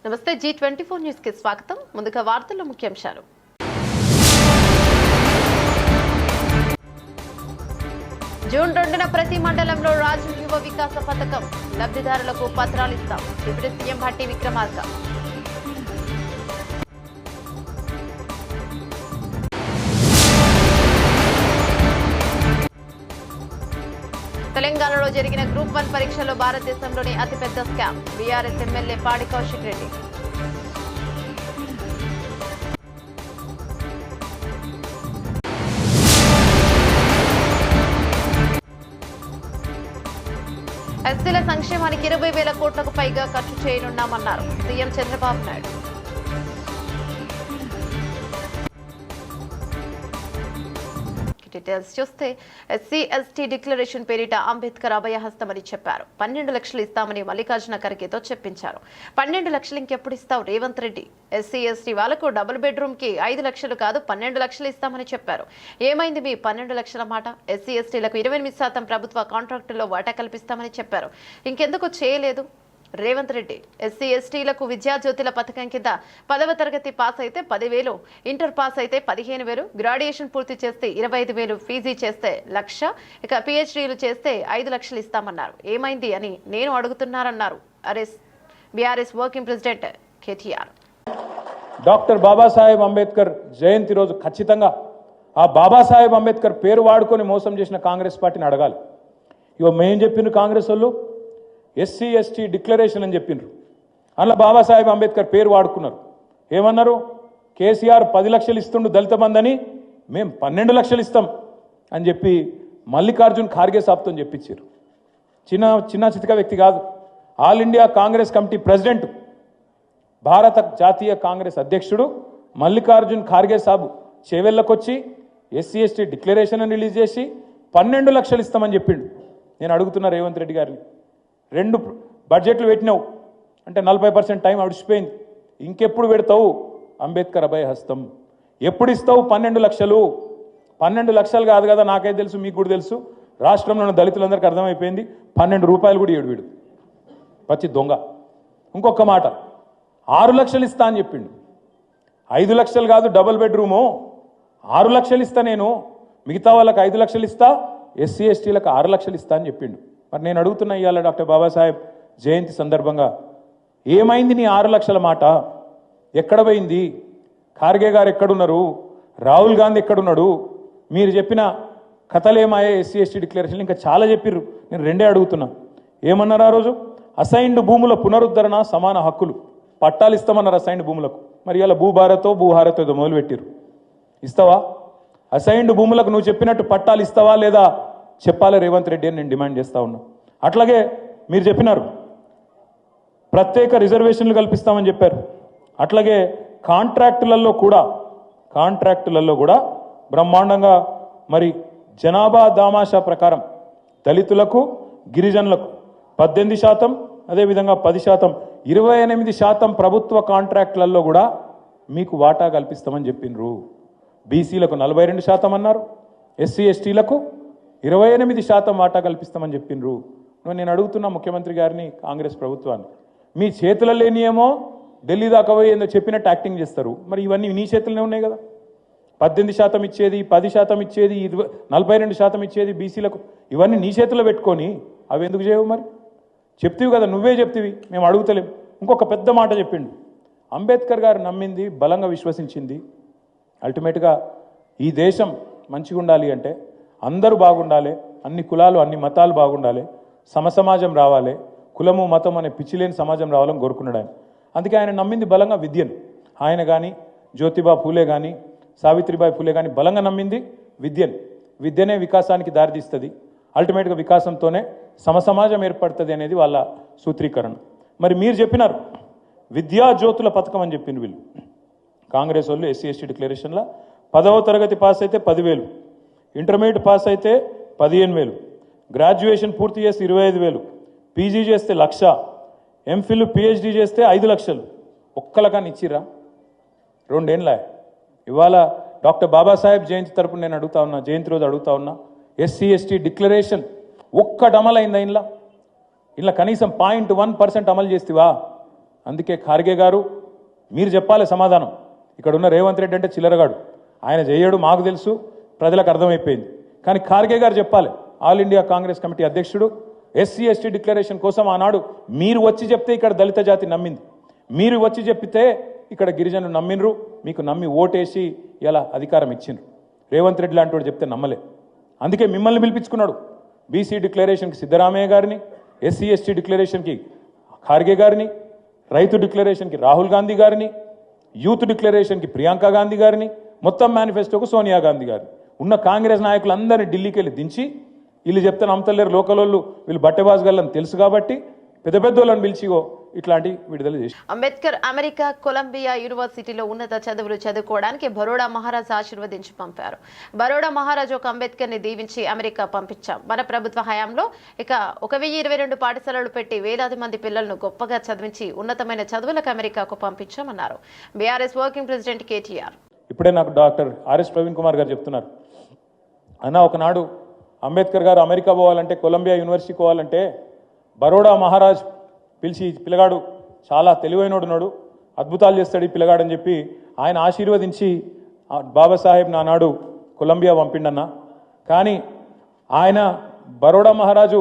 నమస్తే G24 news కి స్వాగతం. ముందుగా వార్తల్లో ముఖ్యాంశాలు. జూన్ 2న ప్రతి మండలంలో రాజీవ్ యువ వికాస పథకం లబ్ధిదారులకు పత్రాలు ఇస్తాం. Deputy CM Bhatti Vikramarka. తెలంగాణలో జరిగిన గ్రూప్ 1 పరీక్షలో భారతదేశంలోని అతిపెద్ద స్కామ్ బీఆర్ఎస్ ఎమ్మెల్యే పాడి కౌశిక్ రెడ్డి. ఎస్సీల సంక్షేమానికి 20,000 కోట్లకు పైగా ఖర్చు చేయనున్నామన్నారు సీఎం చంద్రబాబు నాయుడు. డీటెయిల్స్ చూస్తే ఎస్సీ/ఎస్టీ డిక్లరేషన్ పేరిట అంబేద్కర్ అభయహస్తమని చెప్పారు. 12 లక్షలు ఇస్తామని మల్లికార్జున ఖర్గేతో చెప్పించారు. 12 లక్షలు ఇంకెప్పుడు ఇస్తావు రేవంత్ రెడ్డి? ఎస్సీ/ఎస్టీ వాళ్లకు డబుల్ బెడ్రూమ్ కి 5 లక్షలు కాదు 12 లక్షలు ఇస్తామని చెప్పారు. ఏమైంది మీ 12 లక్షల మాట? ఎస్సీ/ఎస్టీలకు 28% ప్రభుత్వ కాంట్రాక్టుల్లో వాటా కల్పిస్తామని చెప్పారు. ఇంకెందుకు చేయలేదు రేవంత్ రెడ్డి? ఎస్సీ/ఎస్టీలకు విద్యాజ్యోతుల పథకం కింద 10వ తరగతి పాస్ అయితే 10,000, ఇంటర్ పాస్ అయితే 15,000, గ్రాడ్యుయేషన్ పూర్తి చేస్తే 25,000, పీజీ చేస్తే 1,00,000, ఇక పిహెచ్డీలు చేస్తే 5 లక్షలు ఇస్తామన్నారు. ఏమైంది అని నేను అడుగుతున్నారన్నారు BRS working president KTR. Doctor Babasaheb Ambedkar జయంతి రోజు ఖచ్చితంగా ఆ బాబాసాహెబ్ అంబేద్కర్ పేరు వాడుకొని మోసం చేసిన కాంగ్రెస్ పార్టీని అడగాలి. ఇగో మేము చెప్పిన కాంగ్రెస్ వాళ్ళు ఎస్సీ/ఎస్టీ డిక్లరేషన్ అని చెప్పిండ్రు. అందులో బాబాసాహెబ్ అంబేద్కర్ పేరు వాడుకున్నారు. ఏమన్నారు? కేసీఆర్ 10 లక్షలు ఇస్తుండు దళిత బంధని, మేము 12 లక్షలు ఇస్తాం అని చెప్పి మల్లికార్జున్ ఖార్గే సాబ్తో చెప్పించారు. చిన్న చితిక వ్యక్తి కాదు, all India Congress committee president, భారత జాతీయ కాంగ్రెస్ అధ్యక్షుడు మల్లికార్జున్ ఖార్గే సాబు చేవెళ్ళకొచ్చి ఎస్సీ/ఎస్టీ డిక్లరేషన్ అని రిలీజ్ చేసి 12 లక్షలు ఇస్తామని చెప్పిండు. నేను అడుగుతున్నా రేవంత్ రెడ్డి గారిని, 2 బడ్జెట్లు పెట్టినావు అంటే 40% టైం అడిచిపోయింది. ఇంకెప్పుడు పెడతావు అంబేద్కర్ అభయహస్తం? ఎప్పుడు ఇస్తావు 12 లక్షలు? 12 లక్షలు కాదు కదా, నాకైతే తెలుసు, మీకు కూడా తెలుసు, రాష్ట్రంలో ఉన్న దళితులందరికీ అర్థమైపోయింది. 12 రూపాయలు కూడా ఇవ్వడు వీడు, పచ్చి దొంగ. ఇంకొక మాట, 6 లక్షలు ఇస్తా అని చెప్పిండు. 5 లక్షలు కాదు డబుల్ బెడ్రూము, 6 లక్షలు ఇస్తా నేను, మిగతా వాళ్ళకి 5 లక్షలు ఇస్తా, ఎస్సీ/ఎస్టీలకు 6 లక్షలు ఇస్తా అని చెప్పిండు. మరి నేను అడుగుతున్నా ఇవాళ డాక్టర్ బాబాసాహెబ్ జయంతి సందర్భంగా, ఏమైంది నీ 6 లక్షల మాట? ఎక్కడ పోయింది? ఖార్గే గారు ఎక్కడున్నారు? రాహుల్ గాంధీ ఎక్కడున్నాడు? మీరు చెప్పిన కథలేమాయే ఎస్సీ/ఎస్టీ డిక్లరేషన్ ఇంకా చాలా చెప్పిర్రు. నేను 2 అడుగుతున్నా. ఏమన్నారు ఆ రోజు? అసైన్డ్ భూముల పునరుద్ధరణ, సమాన హక్కులు, పట్టాలు ఇస్తామన్నారు అసైన్డ్ భూములకు. మరి ఇలా భూహారతో ఏదో మొదలుపెట్టిర్రు. ఇస్తావా? అసైన్డ్ భూములకు నువ్వు చెప్పినట్టు పట్టాలు ఇస్తావా లేదా చెప్పాలి రేవంత్ రెడ్డి అని నేను డిమాండ్ చేస్తా ఉన్నా. అట్లాగే మీరు చెప్పినారు ప్రత్యేక రిజర్వేషన్లు కల్పిస్తామని చెప్పారు. అట్లాగే కాంట్రాక్టులలో కూడా బ్రహ్మాండంగా మరి జనాభా దామాషా ప్రకారం దళితులకు, గిరిజనులకు 18%, అదేవిధంగా 10%, 28% ప్రభుత్వ కాంట్రాక్టులలో కూడా మీకు వాటా కల్పిస్తామని చెప్పిండ్రు. బీసీలకు 42% అన్నారు, ఎస్సీ/ఎస్టీలకు 28% వాటా కల్పిస్తామని చెప్పిండ్రు. నేను అడుగుతున్నా ముఖ్యమంత్రి గారిని, కాంగ్రెస్ ప్రభుత్వాన్ని, మీ చేతుల లేనియేమో ఢిల్లీ దాకా పోయి ఏందో చెప్పినట్టు యాక్టింగ్ చేస్తారు. మరి ఇవన్నీ నీ చేతుల్లోనే ఉన్నాయి కదా. 18% ఇచ్చేది, 10% ఇచ్చేది, 42% ఇచ్చేది బీసీలకు, ఇవన్నీ నీ చేతుల్లో పెట్టుకొని అవి ఎందుకు చేయవు? మరి చెప్తివి కదా, నువ్వే చెప్తివి, మేము అడుగుతలేం. ఇంకొక పెద్ద మాట చెప్పిండు. అంబేద్కర్ గారు నమ్మింది, బలంగా విశ్వసించింది, అల్టిమేట్గా ఈ దేశం మంచిగా ఉండాలి అంటే అందరూ బాగుండాలి, అన్ని కులాలు అన్ని మతాలు బాగుండాలి, సమసమాజం రావాలి, కులము మతం అనే పిచ్చిలేని సమాజం రావాలని కోరుకున్నాడు ఆయన. అందుకే ఆయన నమ్మింది బలంగా విద్యను. ఆయన కానీ, జ్యోతిబా పూలే కానీ, సావిత్రిబాయి పూలే కానీ బలంగా నమ్మింది విద్యను. విద్యనే వికాసానికి దారితీస్తుంది, అల్టిమేట్గా వికాసంతోనే సమసమాజం ఏర్పడుతుంది అనేది వాళ్ళ సూత్రీకరణ. మరి మీరు చెప్పినారు విద్యాజ్యోతుల పథకం అని చెప్పింది వీళ్ళు కాంగ్రెస్ వాళ్ళు. ఎస్సీ/ఎస్టీ డిక్లరేషన్లో 10వ తరగతి పాస్ అయితే 10,000, ఇంటర్మీడియట్ పాస్ అయితే 15,000, గ్రాడ్యుయేషన్ పూర్తి చేస్తే 25,000, పీజీ చేస్తే 1,00,000, ఎంఫిల్ పిహెచ్డీ చేస్తే 5 లక్షలు. ఒక్కలకాన్ని ఇచ్చిర్రా? 2 ఏళ్ళ. ఇవాళ డాక్టర్ బాబాసాహెబ్ జయంతి తరపున నేను అడుగుతా ఉన్నా, జయంతి రోజు అడుగుతా ఉన్నా, ఎస్సీ/ఎస్టీ డిక్లరేషన్ ఒక్కటి అమలైందా? ఇలా కనీసం 0.1% అమలు చేస్తేవా? అందుకే ఖార్గే గారు మీరు చెప్పాలి సమాధానం. ఇక్కడ ఉన్న రేవంత్ రెడ్డి అంటే చిల్లరగాడు, ఆయన చేయడు మాకు తెలుసు, ప్రజలకు అర్థమైపోయింది. కానీ ఖార్గే గారు చెప్పాలి, ఆల్ ఇండియా కాంగ్రెస్ కమిటీ అధ్యక్షుడు, ఎస్సీ ఎస్టీ డిక్లరేషన్ కోసం ఆనాడు మీరు వచ్చి చెప్తే ఇక్కడ దళిత జాతి నమ్మింది, మీరు వచ్చి చెప్పితే ఇక్కడ గిరిజనులు నమ్మినరు, మీకు నమ్మి ఓటేసి ఇలా అధికారం ఇచ్చిండ్రు. రేవంత్ రెడ్డి లాంటి వాడు చెప్తే నమ్మలే. అందుకే మిమ్మల్ని పిలిపించుకున్నాడు. బీసీ డిక్లరేషన్కి సిద్ధరామయ్య గారిని, ఎస్సీ ఎస్టీ డిక్లరేషన్కి ఖార్గే గారిని, రైతు డిక్లరేషన్కి రాహుల్ గాంధీ గారిని, యూత్ డిక్లరేషన్కి ప్రియాంక గాంధీ గారిని, మొత్తం మేనిఫెస్టోకు సోనియా గాంధీ గారిని, ఉన్న కాంగ్రెస్ నాయకులందరినీ ఢిల్లీకి వెళ్ళి దించి వీళ్ళు చెప్తే నమ్మతలేరు, లోకల్ వాళ్ళు వీళ్ళు బట్టెబాజుగాళ్ళని తెలుసు కాబట్టి పెద్ద పెద్ద వాళ్ళని పిలిచిగో ఇట్లాంటి విడుదల చేసి. అంబేద్కర్ అమెరికా కొలంబియా యూనివర్సిటీలో ఉన్నత చదువులు చదువుకోవడానికి బరోడా మహారాజ్ ఆశీర్వదించి పంపారు. బరోడా మహారాజ్ ఒక అంబేద్కర్ ని దీవించి అమెరికా పంపించాం. మన ప్రభుత్వ హయాంలో ఇక 1022 పాఠశాలలు పెట్టి వేలాది మంది పిల్లలను గొప్పగా చదివించి ఉన్నతమైన చదువులకు అమెరికాకు పంపించామన్నారు బీఆర్ఎస్ వర్కింగ్ ప్రెసిడెంట్ కేటీఆర్. ఇప్పుడే నాకు డాక్టర్ ఆర్ఎస్ ప్రవీణ్ కుమార్ గారు చెప్తున్నారు, అన్న ఒకనాడు అంబేద్కర్ గారు అమెరికా పోవాలంటే, కొలంబియా యూనివర్సిటీకి పోవాలంటే బరోడా మహారాజ్ పిలిచి పిల్లగాడు చాలా తెలివైనడున్నాడు, అద్భుతాలు చేస్తాడు ఈ పిల్లగాడని చెప్పి ఆయన ఆశీర్వదించి బాబాసాహెబ్ నానాడు కొలంబియా పంపిండన్న. కానీ ఆయన బరోడా మహారాజు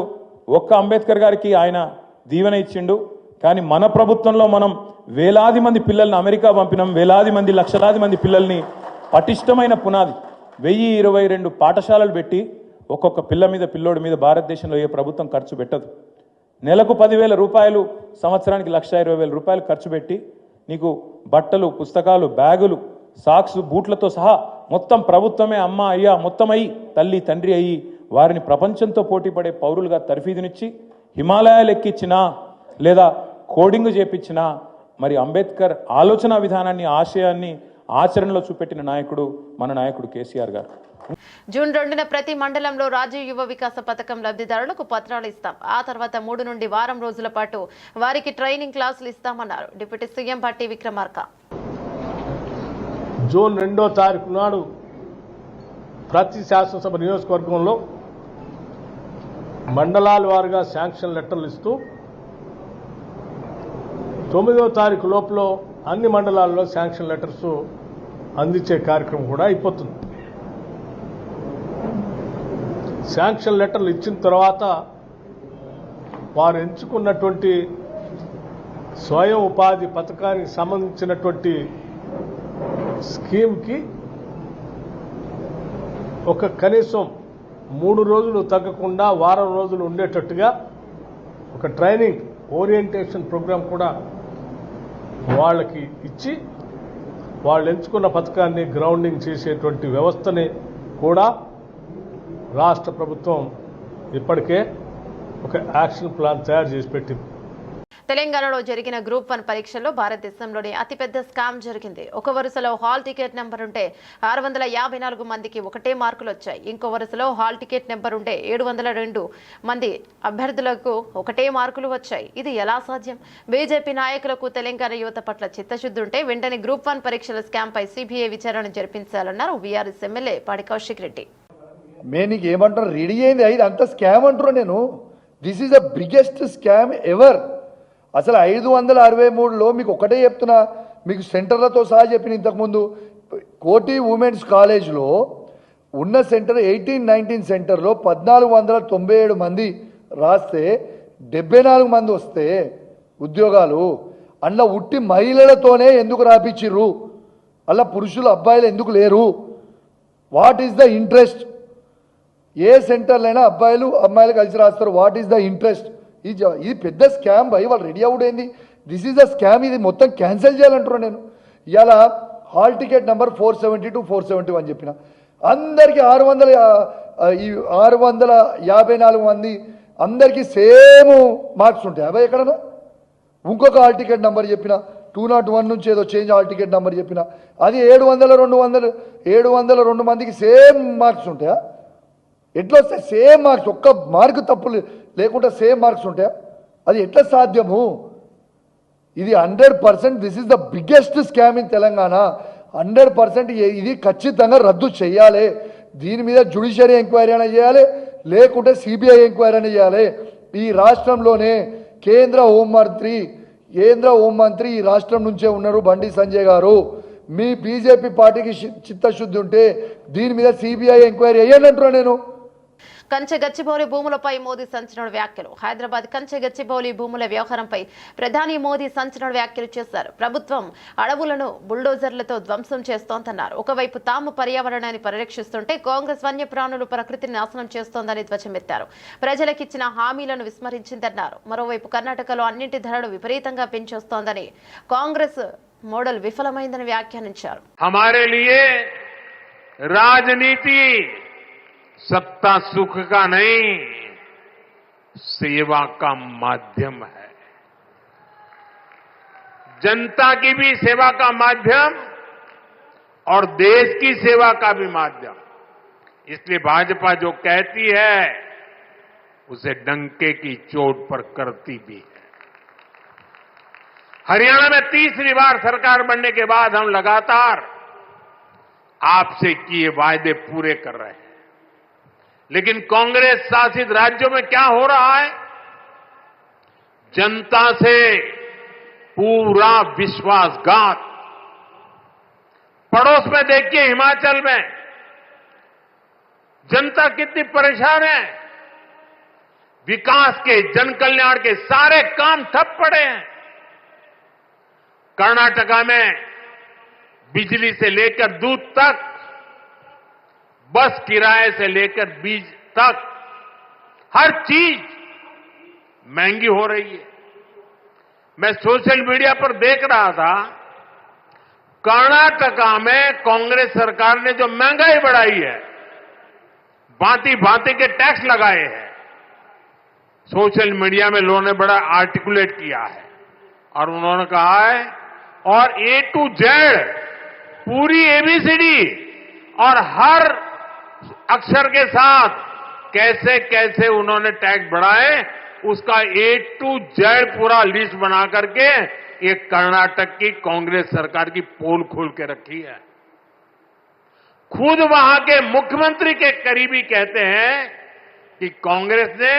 ఒక్క అంబేద్కర్ గారికి ఆయన దీవెన ఇచ్చిండు. కానీ మన ప్రభుత్వంలో మనం వేలాది మంది పిల్లల్ని అమెరికా పంపినాం, వేలాది మంది లక్షలాది మంది పిల్లల్ని పటిష్టమైన పునాది 1022 పాఠశాలలు పెట్టి ఒక్కొక్క పిల్ల మీద పిల్లోడి మీద భారతదేశంలో ఏ ప్రభుత్వం ఖర్చు పెట్టదు. నెలకు 10,000 రూపాయలు, సంవత్సరానికి 1,20,000 రూపాయలు ఖర్చు పెట్టి నీకు బట్టలు, పుస్తకాలు, బ్యాగులు, సాక్స్, బూట్లతో సహా మొత్తం ప్రభుత్వమే అమ్మ అయ్యా మొత్తం అయ్యి తల్లి తండ్రి అయ్యి వారిని ప్రపంచంతో పోటీపడే పౌరులుగా తర్ఫీదునిచ్చి హిమాలయాలు ఎక్కించినా లేదా కోడింగ్ చేపించినా మరి అంబేద్కర్ ఆలోచన విధానాన్ని, ఆశయాన్ని ఆచరణలో చూపెట్టిన నాయకుడు మన నాయకుడు కేసీఆర్ గారు. జూన్ 2న ప్రతి మండలంలో రాజీవ్ యువ వికాస పథకం లబ్ధిదారులకు పత్రాలు ఇస్తాం. ఆ తర్వాత 3 నుండి వారం రోజుల పాటు వారికి ట్రైనింగ్ క్లాసులు ఇస్తామన్నారు deputy CM Bhatti Vikramarka. June 2వ తారీఖు నాడు ప్రతి శాసనసభ నియోజకవర్గంలో మండలాల వారుగా శాంక్షన్ లెటర్లు ఇస్తూ 9వ తారీఖు లోపల అన్ని మండలాల్లో శాంక్షన్ లెటర్స్ అందించే కార్యక్రమం కూడా అయిపోతుంది. శాంక్షన్ లెటర్లు ఇచ్చిన తర్వాత వారు ఎంచుకున్నటువంటి స్వయం ఉపాధి పథకానికి సంబంధించినటువంటి స్కీమ్కి ఒక కనీసం 3 రోజులు తగ్గకుండా వారం రోజులు ఉండేటట్టుగా ఒక ట్రైనింగ్ ఓరియంటేషన్ ప్రోగ్రాం కూడా వాళ్ళకి ఇచ్చి వాళ్ళు ఎంచుకున్న పథకాన్ని గ్రౌండింగ్ చేసేటువంటి వ్యవస్థని కూడా రాష్ట్ర ప్రభుత్వం ఇప్పటికే ఒక యాక్షన్ ప్లాన్ తయారు చేసి పెట్టింది. తెలంగాణలో జరిగిన గ్రూప్ 1 పరీక్షల్లో భారతదేశంలోని అతిపెద్ద స్కామ్ జరిగింది. ఒక వరుసలో హాల్ టికెట్ నెంబర్ ఉంటే 654 మందికి ఒకటే మార్కులు వచ్చాయి. ఇంకో వరుసలో హాల్ టికెట్ నెంబర్ ఉంటే 702 మంది అభ్యర్థులకు ఒకటే మార్కులు వచ్చాయి. ఇది ఎలా సాధ్యం? బీజేపీ నాయకులకు తెలంగాణ యువత పట్ల చిత్తశుద్ధి ఉంటే వెంటనే గ్రూప్ 1 పరీక్షల స్కామ్ పై సిబిఐ విచారణ జరిపించాలన్నారు బీఆర్ఎస్ ఎమ్మెల్యే పాడి కౌశిక్ రెడ్డి. నీకు ఏమంటారు, రెడీ అయింది ఇది అంత స్కామ్ అంటారు. నేను this is the biggest scam ever. అసలు 563లో మీకు ఒకటే చెప్తున్నా, మీకు సెంటర్లతో సహా చెప్పిన ఇంతకుముందు కోటి ఉమెన్స్ కాలేజ్లో ఉన్న సెంటర్ 18-19 సెంటర్లో 1497 మంది రాస్తే 74 మంది వస్తే ఉద్యోగాలు అందులో ఉట్టి మహిళలతోనే ఎందుకు రాపిచ్చిర్రు? అలా పురుషులు అబ్బాయిలు ఎందుకు లేరు? What is the interest? ఏ సెంటర్లైనా అబ్బాయిలు అమ్మాయిలు కలిసి రాస్తారు. What is the interest? ఇది పెద్ద స్కామ్ భయ్. వాళ్ళు రెడీ అవుడైంది. This is the scam. ఇది మొత్తం క్యాన్సిల్ చేయాలంటారు. నేను ఇవాళ హాల్ టికెట్ నెంబర్ 472 471 చెప్పిన అందరికీ 654 మంది అందరికీ సేమ్ మార్క్స్ ఉంటాయి. అబ్బాయి ఎక్కడన్నా ఇంకొక హాల్ టికెట్ నెంబర్ చెప్పిన 201 నుంచి ఏదో చేంజ్ హాల్ టికెట్ నెంబర్ చెప్పిన అది 702 మందికి సేమ్ మార్క్స్ ఉంటాయా? ఎట్లా వస్తాయి సేమ్ మార్క్స్? ఒక్క మార్కు తప్పు లేకుండా సేమ్ మార్క్స్ ఉంటాయా? అది ఎట్లా సాధ్యము? ఇది 100% this is the biggest scam in Telangana. 100% ఇది ఖచ్చితంగా రద్దు చేయాలి. దీని మీద జ్యుడిషియరీ ఎంక్వైరీ అయినా చేయాలి, లేకుంటే సిబిఐ ఎంక్వైరీ అయినా చేయాలి. ఈ రాష్ట్రంలోనే కేంద్ర హోంమంత్రి కేంద్ర హోంమంత్రి ఈ రాష్ట్రం నుంచే ఉన్నారు బండి సంజయ్ గారు. మీ బీజేపీ పార్టీకి చిత్తశుద్ధి ఉంటే దీని మీద సిబిఐ ఎంక్వైరీ అయ్యండి అంటున్నా నేను. కంచె గచ్చిబౌలి భూములపై మోదీ సంచలన వ్యాఖ్యలు. హైదరాబాద్ కంచె గచ్చిబౌలి భూముల వ్యవహారంపై ప్రధాని మోదీ సంచలన వ్యాఖ్యలు చేశారు. ప్రభుత్వం అడవులను బుల్డోజర్లతో ధ్వంసం చేస్తోందన్నారు. ఒకవైపు తాము పర్యావరణాన్ని పరిరక్షిస్తుంటే కాంగ్రెస్ వన్యప్రాణులు ప్రకృతిని నాశనం చేస్తోందని ధ్వజమెత్తారు. ప్రజలకిచ్చిన హామీలను విస్మరించిందన్నారు. మరోవైపు కర్ణాటకలో అన్నింటి ధరలు విపరీతంగా పెంచేస్తోందని, కాంగ్రెస్ మోడల్ విఫలమైందని వ్యాఖ్యానించారు. हमारे लिए राजनीति सत्ता सुख का नहीं, सेवा का माध्यम है. जनता की भी सेवा का माध्यम और देश की सेवा का भी माध्यम. इसलिए भाजपा जो कहती है उसे डंके की चोट पर करती भी है. हरियाणा में तीसरी बार सरकार बनने के बाद हम लगातार आपसे किए वायदे पूरे कर रहे हैं. लेकिन कांग्रेस शासित राज्यों में क्या हो रहा है? जनता से पूरा विश्वासघात. पड़ोस में देखिए हिमाचल में जनता कितनी परेशान है. विकास के, जन कल्याण के सारे काम ठप पड़े हैं. कर्नाटका में बिजली से लेकर दूध तक, बस किराए से लेकर बीज तक हर चीज महंगी हो रही है. मैं सोशल मीडिया पर देख रहा था, कर्नाटका में कांग्रेस सरकार ने जो महंगाई बढ़ाई है, भांति भांति के टैक्स लगाए हैं. सोशल मीडिया में लोगों ने बड़ा आर्टिकुलेट किया है और उन्होंने कहा है, और ए टू जेड पूरी एबीसीडी और हर अक्षर के साथ कैसे कैसे उन्होंने टैक्स बढ़ाए उसका ए टू जेड पूरा लिस्ट बना करके ये कर्नाटक की कांग्रेस सरकार की पोल खोल के रखी है. खुद वहां के मुख्यमंत्री के करीबी कहते हैं कि कांग्रेस ने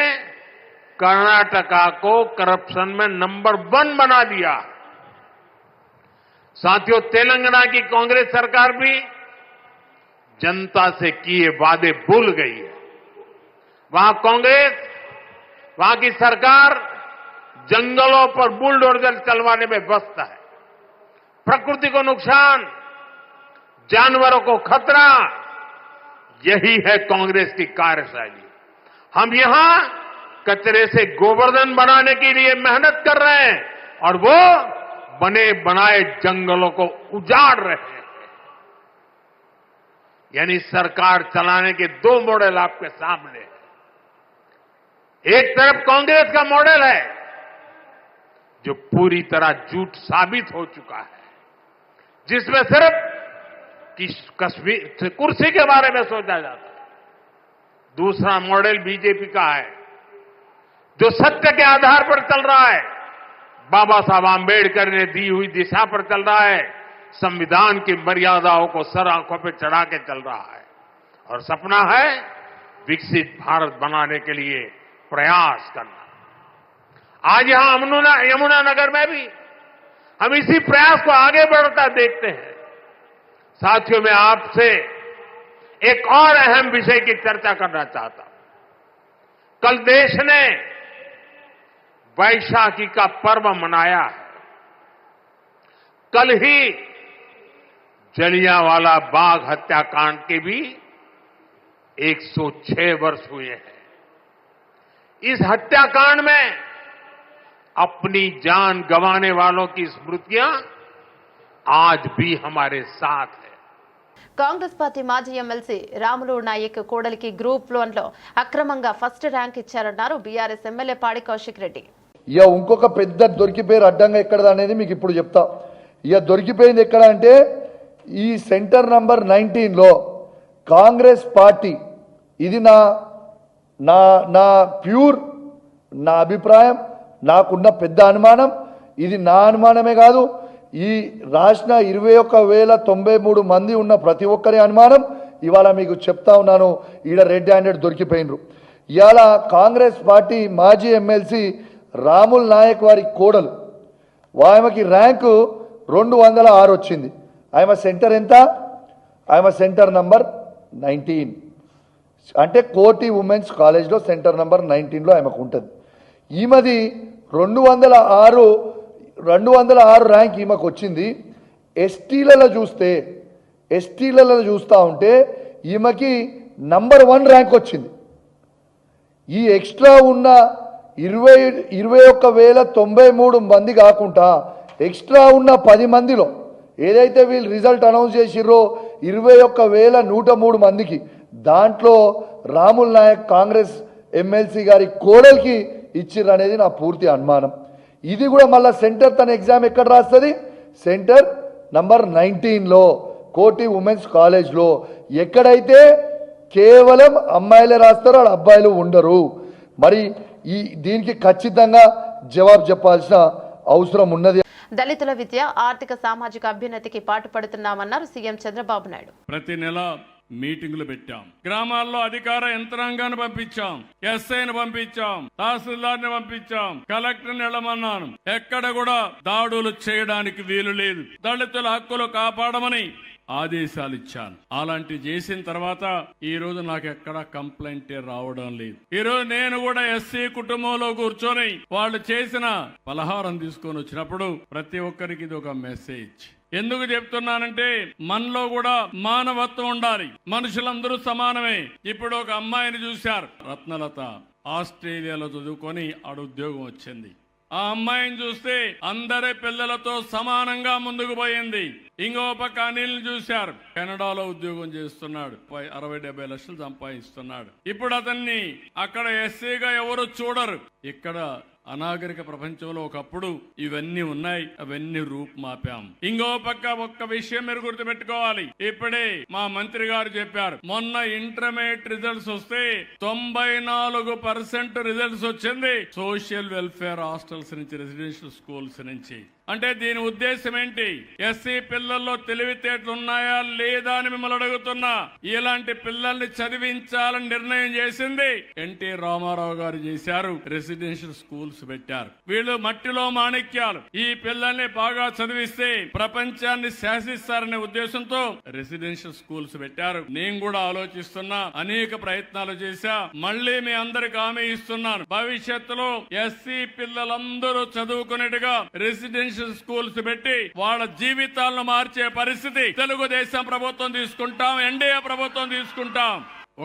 कर्नाटका को करप्शन में नंबर 1 बना दिया. साथियों, तेलंगाना की कांग्रेस सरकार भी जनता से किए वादे भूल गई है. वहां कांग्रेस, वहां की सरकार जंगलों पर बुलडोजर चलवाने में व्यस्त है. प्रकृति को नुकसान, जानवरों को खतरा, यही है कांग्रेस की कार्यशैली. हम यहां कचरे से गोवर्धन बनाने के लिए मेहनत कर रहे हैं और वो बने बनाए जंगलों को उजाड़ रहे हैं. यानी सरकार चलाने के 2 मॉडल आपके सामने हैं. एक तरफ कांग्रेस का मॉडल है जो पूरी तरह झूठ साबित हो चुका है, जिसमें सिर्फ कश्मीर कुर्सी के बारे में सोचा जाता है. दूसरा मॉडल बीजेपी का है जो सत्य के आधार पर चल रहा है, बाबा साहब आंबेडकर ने दी हुई दिशा पर चल रहा है, संविधान की मर्यादाओं को सर आंखों पर चढ़ा के चल रहा है. और सपना है विकसित भारत बनाने के लिए प्रयास करना. आज यहां यमुनानगर में भी हम इसी प्रयास को आगे बढ़ता देखते हैं. साथियों, मैं आपसे एक और अहम विषय की चर्चा करना चाहता हूं. कल देश ने वैशाखी का पर्व मनाया है. कल ही जलियांवाला बाग हत्याकांड के भी 106 वर्ष हुए हैं. इस हत्याकांड में अपनी जान गंवाने वालों की स्मृतियां आज भी हमारे साथ है. కాంగ్రెస్ పార్టీ మాజీ ఎమ్మెల్సీ రాములు నాయక్ కోడలికి గ్రూప్ లోన్లో అక్రమంగా ఫస్ట్ ర్యాంక్ ఇచ్చారన్నారు బీఆర్ఎస్ ఎమ్మెల్యే పాడి కౌశిక్ రెడ్డి. ఇక ఇంకొక పెద్ద దొరికిపోయారు అడ్డంగా ఎక్కడదా అనేది మీకు ఇప్పుడు చెప్తా. ఇక దొరికిపోయింది ఎక్కడ అంటే ఈ సెంటర్ నంబర్ 19లో కాంగ్రెస్ పార్టీ, ఇది నా నా నా ప్యూర్ నా అభిప్రాయం, నాకున్న పెద్ద అనుమానం, ఇది నా అనుమానమే కాదు, ఈ రాసిన 21,093 మంది ఉన్న ప్రతి ఒక్కరి అనుమానం. ఇవాళ మీకు చెప్తా ఉన్నాను, ఈడ రెడ్ హ్యాండెడ్ దొరికిపోయినరు. ఇవాళ కాంగ్రెస్ పార్టీ మాజీ ఎమ్మెల్సీ రాముల్ నాయక్ వారి కోడలు ఆమెకి ర్యాంకు 206 వచ్చింది. ఆమె సెంటర్ ఎంత? ఆమె సెంటర్ నంబర్ 19, అంటే కోటి ఉమెన్స్ కాలేజ్లో సెంటర్ నంబర్ 19లో ఆమెకు ఉంటుంది. ఈమెది 206 ర్యాంక్ ఈమెకు వచ్చింది. ఎస్టీలలో చూస్తూ ఉంటే ఈమెకి నంబర్ 1 ర్యాంక్ వచ్చింది. ఈ ఎక్స్ట్రా ఉన్న 21,093 మంది కాకుండా ఎక్స్ట్రా ఉన్న 10 మందిలో ఏదైతే వీళ్ళు రిజల్ట్ అనౌన్స్ చేసిర్రో 21,103 మందికి, దాంట్లో రాముల్ నాయక్ కాంగ్రెస్ ఎమ్మెల్సీ గారి కోడలికి ఇచ్చిర్రు అనేది నా పూర్తి అనుమానం. ఇది కూడా మళ్ళీ సెంటర్ తన ఎగ్జామ్ ఎక్కడ రాస్తుంది? సెంటర్ నంబర్ 19లో కోటి ఉమెన్స్ కాలేజ్లో, ఎక్కడైతే కేవలం అమ్మాయిలే రాస్తారో ఆడ అబ్బాయిలు ఉండరు. మరి దీనికి ఖచ్చితంగా జవాబు చెప్పాల్సిన అవసరం ఉన్నది. దళితుల విద్య, ఆర్థిక సామాజిక అభ్యున్నతికి పాటుపడుతున్నామన్నారు సీఎం చంద్రబాబు నాయుడు. ప్రతి నెల మీటింగులు పెట్టాం, గ్రామాల్లో అధికార యంత్రాంగాన్ని పంపించాం, ఎస్ఐని పంపించాం, తహసీల్దార్ని పంపించాం, కలెక్టర్ని వెళ్ళమన్నాను. ఎక్కడ కూడా దాడులు చేయడానికి వీలు లేదు. దళితుల హక్కులు కాపాడమని ఆదేశాలు ఇచ్చాను. అలాంటివి చేసిన తర్వాత ఈ రోజు నాకు ఎక్కడ కంప్లైంట్ రావడం లేదు. ఈ రోజు నేను కూడా ఎస్సీ కుటుంబంలో కూర్చొని వాళ్ళు చేసిన పలహారం తీసుకొని వచ్చినప్పుడు ప్రతి ఒక్కరికి ఇది ఒక మెసేజ్. ఎందుకు చెప్తున్నానంటే మనలో కూడా మానవత్వం ఉండాలి. మనుషులందరూ సమానమే. ఇప్పుడు ఒక అమ్మాయిని చూశారు, రత్నలత, ఆస్ట్రేలియాలో చదువుకొని ఆడ ఉద్యోగం వచ్చింది. ఆ అమ్మాయిని చూస్తే అందరి పిల్లలతో సమానంగా ముందుకు పోయింది. ఇంకో పక్క అనిల్ చూశారు, కెనడాలో ఉద్యోగం చేస్తున్నాడు, 60-70 లక్షలు సంపాదిస్తున్నాడు. ఇప్పుడు అతన్ని అక్కడ ఎస్సీగా ఎవరు చూడరు. ఇక్కడ అనాగరిక ప్రపంచంలో ఒకప్పుడు ఇవన్నీ ఉన్నాయి, అవన్నీ రూపుమాపాం. ఇంకో పక్క ఒక్క విషయం మీరు గుర్తుపెట్టుకోవాలి. ఇప్పుడే మా మంత్రి గారు చెప్పారు, మొన్న ఇంటర్మీడియట్ రిజల్ట్స్ వస్తే 94% రిజల్ట్స్ వచ్చింది సోషల్ వెల్ఫేర్ హాస్టల్స్ నుంచి, రెసిడెన్షియల్ స్కూల్స్ నుంచి. అంటే దీని ఉద్దేశం ఏంటి? ఎస్సీ పిల్లల్లో తెలివితేటలు ఉన్నాయా లేదా అని మిమ్మల్ని అడుగుతున్నా. ఇలాంటి పిల్లల్ని చదివించాలని నిర్ణయం చేసింది ఎన్టీ రామారావు గారు చేశారు. రెసిడెన్షియల్ స్కూల్స్ పెట్టారు. వీళ్ళు మట్టిలో మాణిక్యాలు. ఈ పిల్లల్ని బాగా చదివిస్తే ప్రపంచాన్ని శాసిస్తారనే ఉద్దేశంతో రెసిడెన్షియల్ స్కూల్స్ పెట్టారు. నేను కూడా ఆలోచిస్తున్నా, అనేక ప్రయత్నాలు చేశా. మళ్ళీ మీ అందరికి హామీ ఇస్తున్నాను, భవిష్యత్తులో ఎస్సీ పిల్లలందరూ చదువుకునేట్టుగా రెసిడెన్షియల్ స్కూల్స్ పెట్టి వాళ్ళ జీవితాలను మార్చే పరిస్థితి తెలుగుదేశం ప్రభుత్వం తీసుకుంటాం, ఎన్డీఏ ప్రభుత్వం తీసుకుంటాం.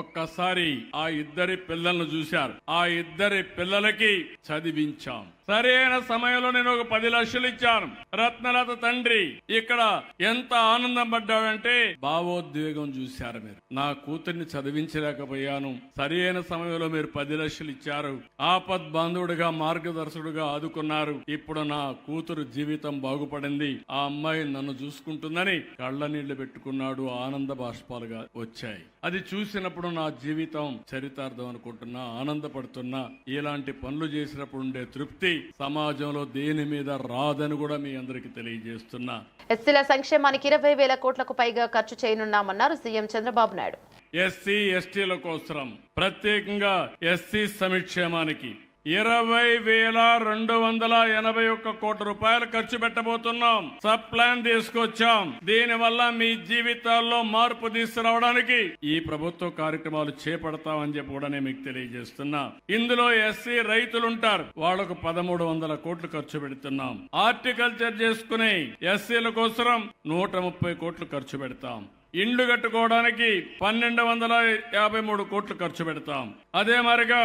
ఒక్కసారి ఆ ఇద్దరి పిల్లలను చూశారు. ఆ ఇద్దరి పిల్లలకి చదివించాం. సరైన సమయంలో నేను ఒక 10 లక్షలు ఇచ్చాను. రత్నలత తండ్రి ఇక్కడ ఎంత ఆనందం పడ్డాడంటే భావోద్వేగం చూశారు. మీరు నా కూతుర్ని చదివించలేకపోయాను, సరైన సమయంలో మీరు 10 లక్షలు ఇచ్చారు. ఆపద్ బాంధవుడిగా, మార్గదర్శకుడిగా ఆదుకున్నారు. ఇప్పుడు నా కూతురు జీవితం బాగుపడింది, ఆ అమ్మాయి నన్ను చూసుకుంటుందని కళ్ళ నీళ్లు పెట్టుకున్నాడు. ఆనంద బాష్పాలుగా వచ్చాయి. అది చూసినప్పుడు నా జీవితం చరితార్థం అనుకుంటున్నా, ఆనందపడుతున్నా. ఇలాంటి పనులు చేసినప్పుడు ఉండే తృప్తి సమాజంలో దేని మీద రాదని కూడా మీ అందరికి తెలియజేస్తున్నా. ఎస్సీల సంక్షేమానికి 20,000 కోట్లకు పైగా ఖర్చు చేయనున్నామన్నారు సీఎం చంద్రబాబు నాయుడు. ఎస్సీ ఎస్టీల కోసం ప్రత్యేకంగా ఎస్సీ సంక్షేమానికి 20,281 కోట్ల రూపాయలు ఖర్చు పెట్టబోతున్నాం. సబ్ ప్లాన్ తీసుకొచ్చాం. దీని వల్ల మీ జీవితాల్లో మార్పు తీసుకురావడానికి ఈ ప్రభుత్వ కార్యక్రమాలు చేపడతామని చెప్పి కూడా నేను మీకు తెలియజేస్తున్నా. ఇందులో ఎస్సీ రైతులు ఉంటారు, వాళ్లకు 1,300 కోట్లు ఖర్చు పెడుతున్నాం. హార్టికల్చర్ చేసుకునే ఎస్సీల కోసం 130 కోట్లు ఖర్చు పెడతాం. ఇండ్లు కట్టుకోవడానికి 1,253 కోట్లు ఖర్చు పెడతాం. అదే మరిగా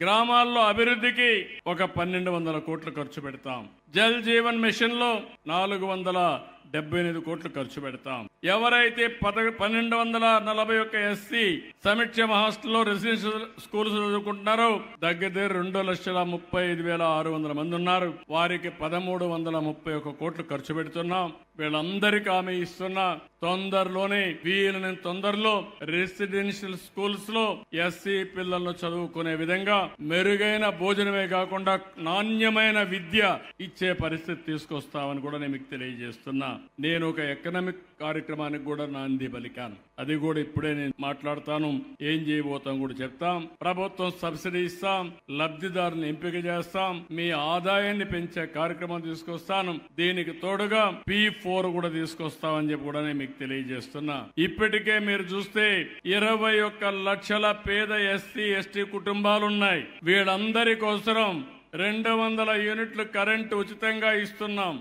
గ్రామాల్లో అభివృద్ధికి ఒక 1,200 కోట్లు ఖర్చు పెడతాం. జల్ జీవన్ మిషన్ లో 478 కోట్లు ఖర్చు పెడతాం. ఎవరైతే 1,241 ఎస్సీ సంక్షేమ హాస్టల్లో రెసిడెన్షియల్ స్కూల్స్ చదువుకుంటున్నారో దగ్గర 2,35,600 మంది ఉన్నారు. వారికి 1,331 కోట్లు ఖర్చు పెడుతున్నాం. వీళ్ళందరికీ హామీ ఇస్తున్నా, తొందరలోనే వీళ్ళని తొందరలో రెసిడెన్షియల్ స్కూల్స్ లో ఎస్సీ పిల్లలను చదువుకునే విధంగా మెరుగైన భోజనమే కాకుండా నాణ్యమైన విద్య ఇచ్చే పరిస్థితి తీసుకొస్తామని కూడా నేను మీకు తెలియజేస్తున్నా. నేను ఒక ఎకనామిక్ కార్యక్రమానికి కూడా నాంది పలికాను. అది కూడా ఇప్పుడే నేను మాట్లాడతాను. ఏం చేయబోతాం కూడా చెప్తాం. ప్రభుత్వం సబ్సిడీ ఇస్తాం, లబ్ధిదారుని ఎంపిక చేస్తాం, మీ ఆదాయాన్ని పెంచే కార్యక్రమం తీసుకొస్తాను. దీనికి తోడుగా P4 కూడా తీసుకొస్తామని చెప్పి కూడా నేను మీకు తెలియజేస్తున్నా. ఇప్పటికే మీరు చూస్తే 21 లక్షల పేద ఎస్సీ ఎస్టీ కుటుంబాలున్నాయి. వీళ్ళందరి కోసం 200 యూనిట్లు కరెంటు ఉచితంగా ఇస్తున్నాం.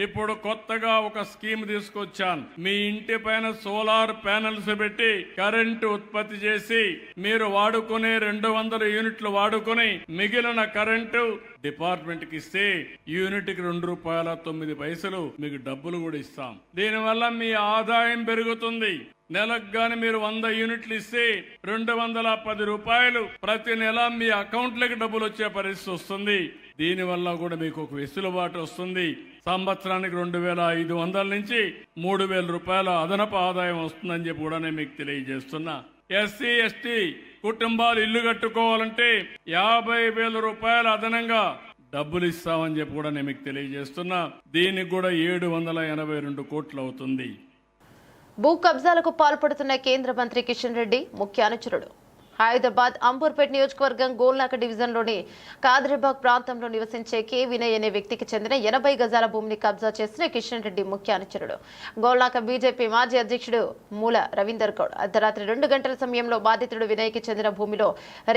ఇప్పుడు కొత్తగా ఒక స్కీమ్ తీసుకొచ్చాను. మీ ఇంటి పైన సోలార్ ప్యానెల్స్ పెట్టి కరెంటు ఉత్పత్తి చేసి మీరు వాడుకునే 200 యూనిట్లు వాడుకుని మిగిలిన కరెంటు డిపార్ట్మెంట్ కి ఇస్తే యూనిట్ కి ₹2.09 మీకు డబ్బులు కూడా ఇస్తాం. దీనివల్ల మీ ఆదాయం పెరుగుతుంది. నెలకు గాని మీరు 100 యూనిట్లు ఇస్తే ₹210 ప్రతి నెల మీ అకౌంట్లకి డబ్బులు వచ్చే పరిస్థితి వస్తుంది. దీనివల్ల కూడా మీకు ఒక వెసులుబాటు వస్తుంది. సంవత్సరానికి 2,500 నుంచి ₹3,000 అదనపు ఆదాయం వస్తుందని చెప్పి కూడా నేను మీకు తెలియజేస్తున్నా. ఎస్సీ ఎస్టీ కుటుంబాలు ఇల్లు కట్టుకోవాలంటే ₹50,000 అదనంగా డబ్బులు ఇస్తామని చెప్పి కూడా నేను మీకు తెలియజేస్తున్నా. దీనికి కూడా 782 కోట్లు అవుతుంది. భూ కబ్జాలకు పాల్పడుతున్న కేంద్ర మంత్రి కిషన్ రెడ్డి ముఖ్య అనుచరుడు. హైదరాబాద్ అంబూర్పేట్ నియోజకవర్గం గోల్నాక డివిజన్లోని కాదరాబాగ్ ప్రాంతంలో నివసించే కె వినయ్ అనే వ్యక్తికి చెందిన 80 గజాల భూమిని కబ్జా చేసిన కిషన్ రెడ్డి ముఖ్య అనుచరుడు. గోల్నాక బీజేపీ మాజీ అధ్యక్షుడు మూల రవీందర్ గౌడ్ అర్ధరాత్రి 2 గంటల సమయంలో బాధితుడు వినయ్కి చెందిన భూమిలో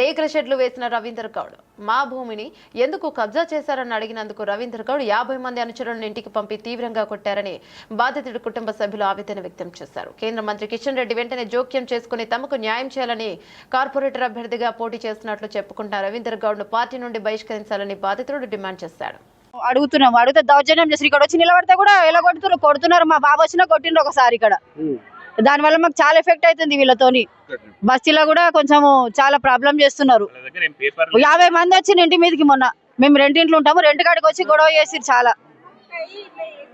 రేకుల షెడ్లు వేసిన రవీందర్ గౌడ్ మా భూమిని ఎందుకు కబ్జా చేశారని అడిగినందుకు రవీందర్ గౌడ్ 50 మంది అనుచరులను ఇంటికి పంపి తీవ్రంగా కొట్టారని బాధితుడి కుటుంబ సభ్యులు ఆవేదన వ్యక్తం చేశారు. కేంద్ర మంత్రి కిషన్ రెడ్డి వెంటనే జోక్యం చేసుకుని తమకు న్యాయం చేయాలని కార్పొరేటర్ అభ్యర్థిగా పోటీ చేస్తున్నట్లు చెప్పుకుంటున్న రవీందర్ గౌడ్ ను పార్టీ నుండి బహిష్కరించాలని బాధితుడు డిమాండ్ చేశాడు. అడిగితే దౌర్జన్యం చేసి ఇక్కడ వచ్చి నిలబడితే కూడా ఎలా కొడుతున్నారు. మా బాబు వచ్చినా కొట్టిండ్రు ఒకసారి ఇక్కడ. దానివల్ల మాకు చాలా ఎఫెక్ట్ అవుతుంది. వీళ్ళతోని బస్తీలో కూడా కొంచెం చాలా ప్రాబ్లం చేస్తున్నారు. 50 మంది వచ్చి ఇంటి మీదకి మొన్న మేము రెండింట్లు ఉంటాము. రెంట్ కాడికి వచ్చి గొడవ చేసి చాలా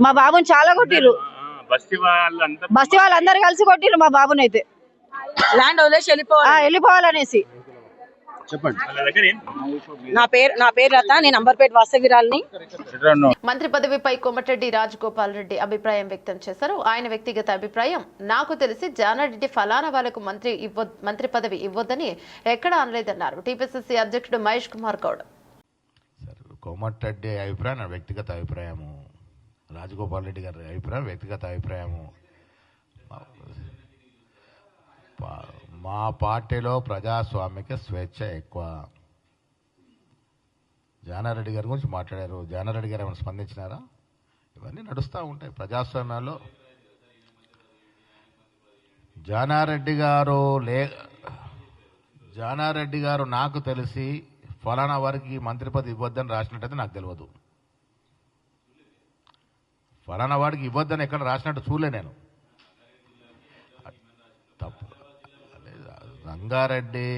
మా బాబుని చాలా కొట్టిర్రు. బస్తీ వాళ్ళందరూ కలిసి కొట్టిర్రు మా బాబుని. అయితే ల్యాండ్ వదిలేసి వెళ్ళిపోవాలనేసి నా పేరు లత. నేను అంబర్పేట వాస్తవ్యురాలిని. మంత్రి పదవిపై కోమటిరెడ్డి రాజగోపాల్ రెడ్డి అభిప్రాయం వ్యక్తం చేశారు. ఆయన వ్యక్తిగత అభిప్రాయం, నాకు తెలిసి జానారెడ్డి ఫలానా వాళ్ళకు మంత్రి పదవి ఇవ్వొద్దని ఎక్కడా అనలేదన్నారు. టీపీసీసీ అధ్యక్షుడు మహేష్ కుమార్ గౌడ్. కోమటిరెడ్డి అభిప్రాయం నా వ్యక్తిగత అభిప్రాయము, రాజగోపాల్ రెడ్డి గారి అభిప్రాయం వ్యక్తిగత అభిప్రాయము. మా పార్టీలో ప్రజాస్వామిక స్వేచ్ఛ ఎక్కువ. జానారెడ్డి గారి గురించి మాట్లాడారు. జానారెడ్డి గారు ఏమైనా స్పందించినారా? ఇవన్నీ నడుస్తూ ఉంటాయి ప్రజాస్వామ్యాల్లో. జానారెడ్డి గారు నాకు తెలిసి ఫలానా వారికి మంత్రి పదవి ఇవ్వద్దని రాసినట్టయితే నాకు తెలియదు. ఫలానా వాడికి ఇవ్వద్దని ఎక్కడ రాసినట్టు చూడలే నేను. తప్పు రంగారెడ్డి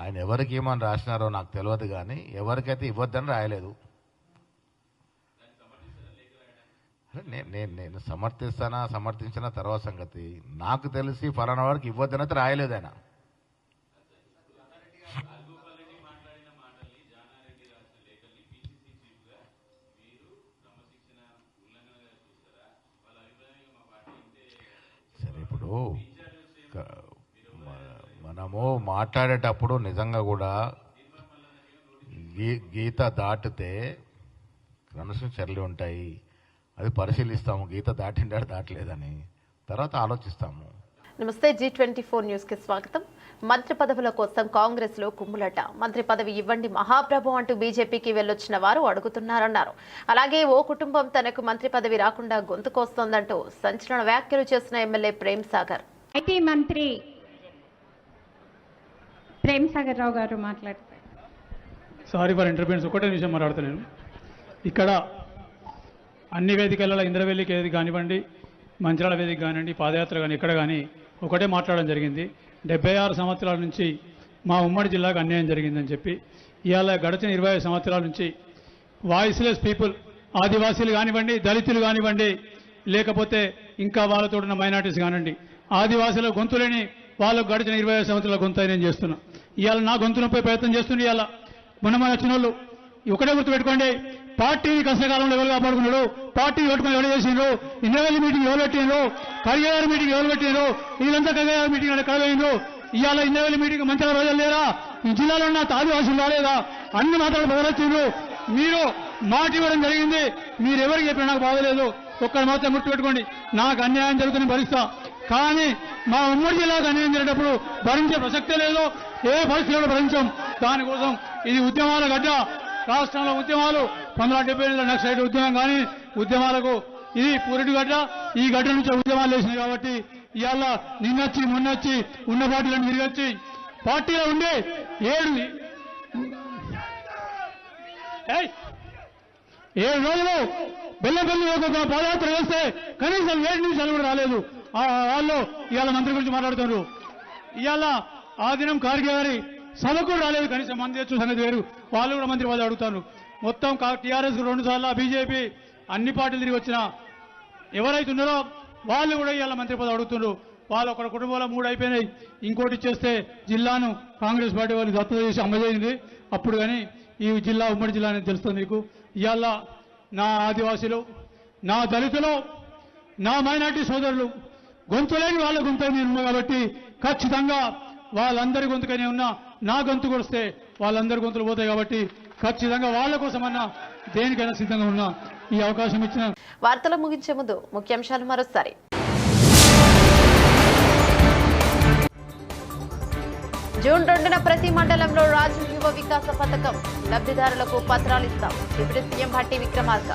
ఆయన ఎవరికి ఏమని రాసినారో నాకు తెలియదు, కానీ ఎవరికైతే ఇవ్వద్దని రాయలేదు. నేను సమర్థించిన తర్వాత సంగతి. నాకు తెలిసి ఫలానా వాడికి ఇవ్వద్దని అయితే రాయలేదు ఆయన. సరే, ఇప్పుడు మనము మాట్లాడేటప్పుడు నిజంగా కూడా గీత దాటితే క్రమశిక్షణ చర్యలు ఉంటాయి. అది పరిశీలిస్తాము. గీత దాటిండా దాటలేదని తర్వాత ఆలోచిస్తాము. నమస్తే, G24 న్యూస్ కి స్వాగతం. మంత్రి పదవుల కోసం కాంగ్రెస్ లో కుమ్ములట. మంత్రి పదవి ఇవ్వండి మహాప్రభు అంటూ బీజేపీకి వెళ్లొచ్చిన వారు అడుగుతున్నారన్నారు. అలాగే ఓ కుటుంబం తనకు మంత్రి పదవి రాకుండా గొంతుకొస్తోందంటూ సంచలన వ్యాఖ్యలు చేసిన ఎమ్మెల్యే ప్రేమ్ సాగర్. ఐటీ మంత్రి ప్రేమ్ సాగర్ రావు గారు మాట్లాడతారు. Sorry for interference. ఒకటే విషయం మాట్లాడుతున్నాను. ఇక్కడ అన్ని వేదికలలో ఇంద్రవెల్లికి ఏది కానివ్వండి, మంచిరాల వేదిక కానివ్వండి, పాదయాత్ర కానీ ఎక్కడ కానీ ఒకటే మాట్లాడడం జరిగింది. 76 సంవత్సరాల నుంచి మా ఉమ్మడి జిల్లాకు అన్యాయం జరిగిందని చెప్పి, ఇవాళ గడిచిన 25 సంవత్సరాల నుంచి వాయిస్లెస్ పీపుల్, ఆదివాసీలు కానివ్వండి, దళితులు కానివ్వండి, లేకపోతే ఇంకా వాళ్ళతో ఉన్న మైనార్టీస్ కానివ్వండి, ఆదివాసీల గొంతులేని వాళ్ళకు గడిచిన 25 సంవత్సరాల గొంతు నేను చేస్తున్నా. ఇవాళ నా గొంతు నొప్పి ప్రయత్నం చేస్తుంది. ఇవాళ మొన్న వచ్చిన వాళ్ళు ఒకటే గుర్తుపెట్టుకోండి, పార్టీని కష్టకాలంలో ఎవరు కాపాడుకున్నాడు, పార్టీని పట్టుకుని ఎవరు చేసిండ్రు, ఇంద్రవెల్లి మీటింగ్ ఎవరు పెట్టిండ్రు, కడిగారు మీటింగ్ ఎవరు పెట్టిండ్రు, వీళ్ళంతా కడిగారు మీటింగ్ ఎక్కడ పోయిండ్రు. ఇవాళ ఇంద్రవెల్లి మీటింగ్ మంచిగా ప్రజలు లేరా, ఈ జిల్లాలో ఉన్న ఆదివాసులు రాలేదా, అన్ని మాత్రాలు బదలొచ్చిండ్రు. మీరు మాట ఇవ్వడం జరిగింది, మీరు ఎవరికి చెప్పినా నాకు బాగలేదు. ఒక్కరు మాత్రం గుర్తుపెట్టుకోండి, నాకు అన్యాయం జరుగుతుంది భరిస్తా, కానీ మా ఉమ్మడి జిల్లాకు అన్యాయం జరిగేటప్పుడు భరించే ప్రసక్తే లేదు, ఏ పరిస్థితుల్లో భరించాం. దానికోసం ఇది ఉద్యమాల గడ్డ, రాష్ట్రంలో ఉద్యమాలు 1978 నక్సలైట్ ఉద్యమం కానీ ఉద్యమాలకు ఇది పూరిటి గడ్డ. ఈ గడ్డ నుంచి ఉద్యమాలు వేసినాయి కాబట్టి ఇవాళ నిన్నొచ్చి మొన్నొచ్చి ఉన్న పార్టీలను తిరిగొచ్చి పార్టీలో ఉండే 7 రోజులు బెల్లంపల్లి ఒక పాదయాత్ర వేస్తే కనీసం 7 నిమిషాలు కూడా రాలేదు. వాళ్ళు ఇవాళ మంత్రి గురించి మాట్లాడుతున్నారు. ఇవాళ ఆ దినం ఖార్గే గారి సభకు కూడా రాలేదు, కనీసం మంది తెచ్చు సంగతి వేరు, వాళ్ళు కూడా మంత్రి పదవి అడుగుతారు. మొత్తం టీఆర్ఎస్ 2 సార్లు, బీజేపీ అన్ని పార్టీలు తిరిగి వచ్చిన ఎవరైతే ఉన్నారో వాళ్ళు కూడా ఇవాళ మంత్రి పదవి అడుగుతున్నారు. వాళ్ళు ఒక కుటుంబంలో 3 అయిపోయినాయి, ఇంకోటి ఇచ్చేస్తే జిల్లాను కాంగ్రెస్ పార్టీ వాళ్ళు దత్తత చేసి అమ్మజేయింది. అప్పుడు కానీ ఈ జిల్లా ఉమ్మడి జిల్లా అనేది తెలుస్తుంది మీకు. ఇవాళ నా ఆదివాసీలు, నా దళితులు, నా మైనార్టీ సోదరులు గొంతులేని వాళ్ళ గొంతు నేను ఉన్నా కాబట్టి ఖచ్చితంగా వాళ్ళందరి గొంతుకనే ఉన్నా, నా గొంతు కొడిస్తే వాళ్ళందరి గొంతులు పోతాయి కాబట్టి ఖచ్చితంగా వాళ్ళ కోసమన్నా దేనికైనా సిద్ధంగా ఉన్నా. ఈ అవకాశం ఇచ్చిన వార్తలు ముగించే ముందు ముఖ్యాంశాలు మరోసారి. జూన్ 2న ప్రతి మండలంలో రాజు యువ వికాస పథకం లబ్ధిదారులకు పత్రాలు ఇస్తాం. Deputy CM Bhatti Vikramarka.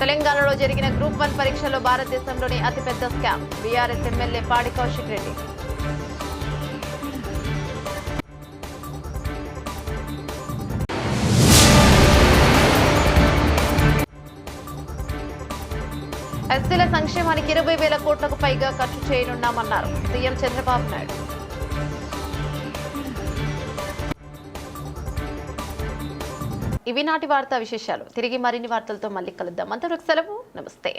తెలంగాణలో జరిగిన గ్రూప్ 1 పరీక్షలో భారతదేశంలోని అతిపెద్ద స్కామ్. బీఆర్ఎస్ ఎమ్మెల్యే పాడి కౌశిక్ రెడ్డి. ఎస్సీల సంక్షేమానికి 20,000 కోట్లకు పైగా ఖర్చు చేయనున్నామన్నారు సీఎం చంద్రబాబు నాయుడు. ఇవి నాటి వార్తా విశేషాలు. తిరిగి మరిన్ని వార్తలతో మళ్ళీ కలుద్దాం. అంతవరకు సెలవు. నమస్తే.